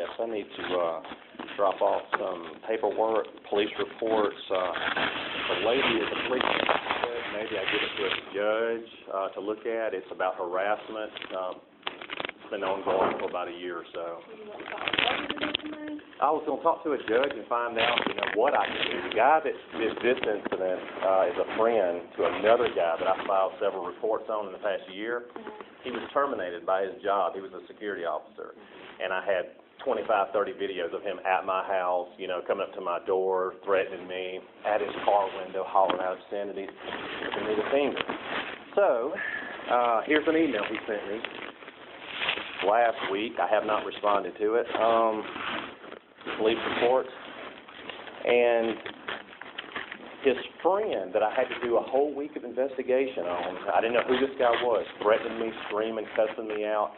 Yes, I need to drop off some paperwork, police reports. The lady at the police said maybe I give it to a judge to look at. It's about harassment. It's been ongoing for about a year or so. I was going to talk to a judge and find out, what I can do. The guy that did this incident is a friend to another guy that I filed several reports on in the past year. He was terminated by his job. He was a security officer. And I had 25, 30 videos of him at my house, coming up to my door, threatening me, at his car window, hollering out obscenities, giving me the finger. So, here's an email he sent me last week. I have not responded to it. Police reports. And his friend that I had to do a whole week of investigation on, I didn't know who this guy was, threatening me, screaming, cussing me out.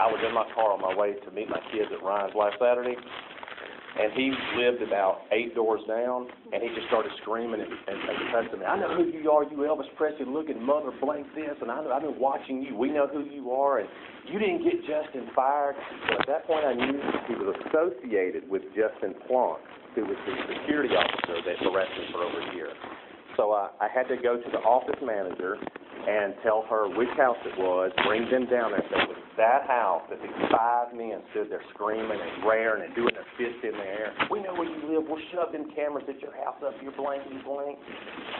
I was in my car on my way to meet my kids at Ryan's last Saturday, and he lived about 8 doors down, and he just started screaming and cussing me. I know who you are, you Elvis Presley-looking mother blank this, and I've been watching you. We know who you are, and you didn't get Justin fired. So at that point I knew he was associated with Justin Plonk, who was the security officer that harassed me for over a year. So I had to go to the office manager and tell her which house it was, bring them down there. It was that house that these 5 men stood there screaming and raring and doing their fist in the air. We know where you live. We'll shove them cameras at your house up your blankety blank.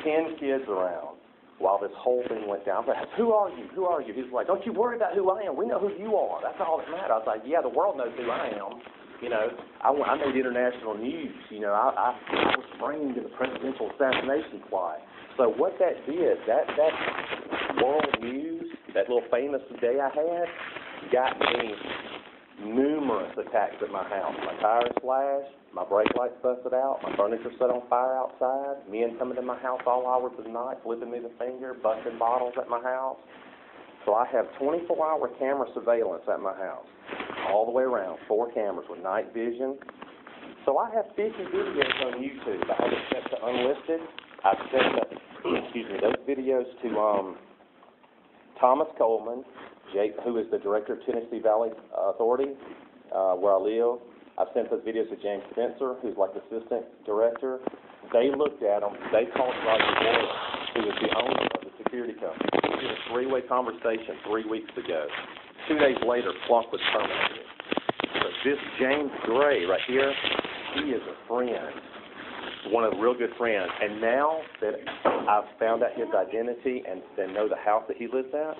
10 kids around while this whole thing went down. I said, who are you? Who are you? He's like, don't you worry about who I am. We know who you are. That's all that matters. I was like, yeah, the world knows who I am. I made international news. I was framed in the presidential assassination plot. So what that did, that world news, that little famous day I had, got me numerous attacks at my house. My tires slashed, my brake lights busted out, my furniture set on fire outside, men coming to my house all hours of the night, flipping me the finger, busting bottles at my house. So I have 24-hour camera surveillance at my house, all the way around, 4 cameras with night vision. So I have 50 videos on YouTube. I have it set to unlisted. I've set those videos to Thomas Coleman, who is the director of Tennessee Valley Authority, where I live. I've sent those videos to James Spencer, who's like the assistant director. They looked at them. They called Roger Boyle, who is the owner of the security company. We did a 3-way conversation 3 weeks ago. 2 days later, Plunk was terminated. But this James Gray right here, he is a friend, one of the real good friends. And now that I've found out his identity and know the house that he lives at,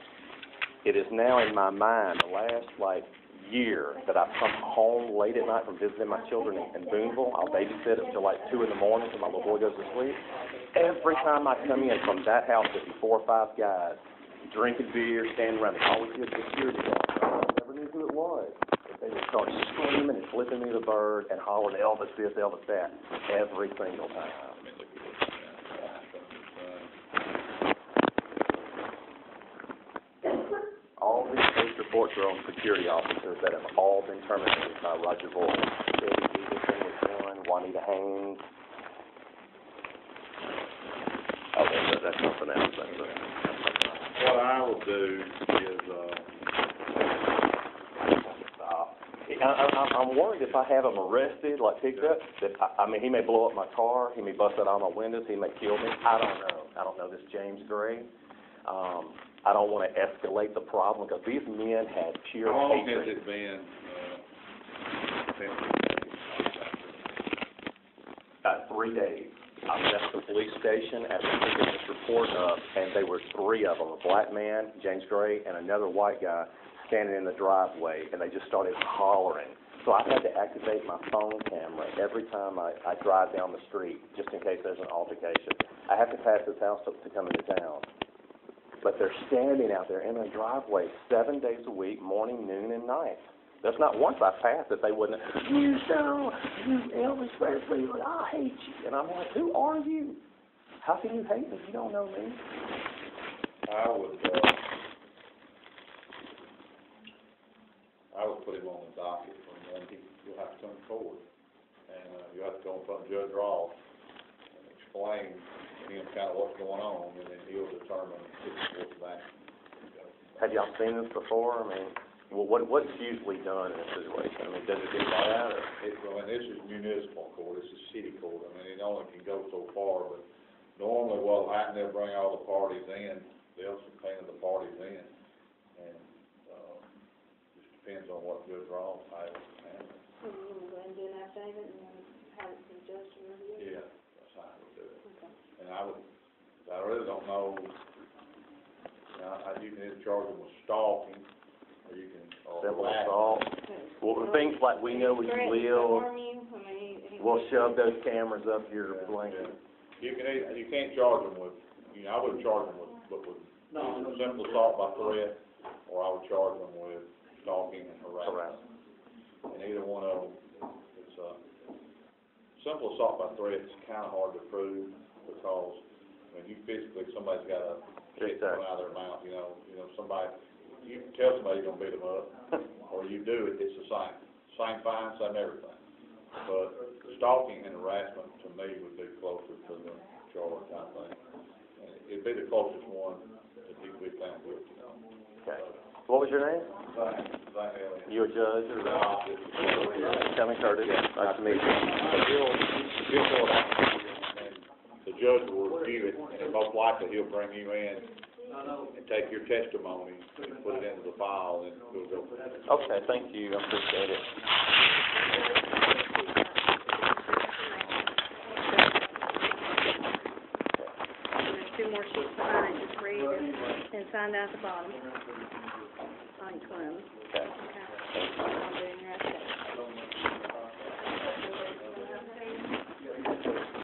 it is now in my mind, the last year that I've come home late at night from visiting my children in Boonville. I'll babysit until 2 in the morning until my little boy goes to sleep. Every time I come in from that house, there'd be 4 or 5 guys drinking beer, standing around. They always get security guards. I never knew who it was. But they would start screaming and flipping me the bird and hollering Elvis this, Elvis that, every single time. All these police reports are on security officers that have all been terminated by Roger Boyle. Everything was done. Juanita Haynes. Oh, that's something else. What I will do is, I'm worried if I have him arrested, picked up, that he may blow up my car, he may bust out all my windows, he may kill me. I don't know. I don't know this James Gray. I don't want to escalate the problem because these men had pure how long hatred. has it been? 3 days. I left the police station after picking this report up, and there were 3 of them, a black man, James Gray, and another white guy standing in the driveway, and they just started hollering. So I had to activate my phone camera every time I drive down the street, just in case there's an altercation. I have to pass this house to come into town. But they're standing out there in the driveway 7 days a week, morning, noon, and night. There's not once I passed that they wouldn't, you Elvis Presley, I hate you. And I'm like, who are you? How can you hate me if you don't know me? I would put him on the docket, and then you'll have to come forward. And you'll have to go in front of Judge Ross and explain to him kind of what's going on, and then he'll determine if it's action. Have y'all seen this before? Well, what's usually done in this situation? I mean, does it get bad, or? Well, and this is municipal court, this is city court, I mean, it only can go so far, but normally what'll happen, they'll bring all the parties in, they'll subpoena the parties in, and, just depends on what Judge Ross has to handle. So you want to go ahead and do an affidavit and then have it to the judge to review? Yeah, that's how I would do it. Okay. And I really don't know, you can either charge them with stalking, or you can, Simple harassment. assault. Well, things like we know where you live, we'll shove those cameras up your blanket. You can't charge them with, I wouldn't charge them with either simple assault by threat, or I would charge them with stalking and harassment. And either one of them, it's, simple assault by threat is kinda hard to prove, because, you physically, somebody's got a kick coming out of their mouth, somebody, you can tell somebody you're gonna beat them up, or you do it, it's the same fine, same everything. But stalking and harassment, to me, would be closer to the charge, I think. And it'd be the closest one that he could be found guilty on. Okay. What was your name? Zach Elliott. You a judge or? County Curtis. Nice to meet you. He'll go out, and the judge will review it, and most likely he'll bring you in and take your testimony and put it into the file, and we'll go from there. Okay, thank you, I appreciate it. There's two more sheets behind it, just read and sign down at the bottom. On each one of them. Okay. Okay. I'll do it in your affidavit.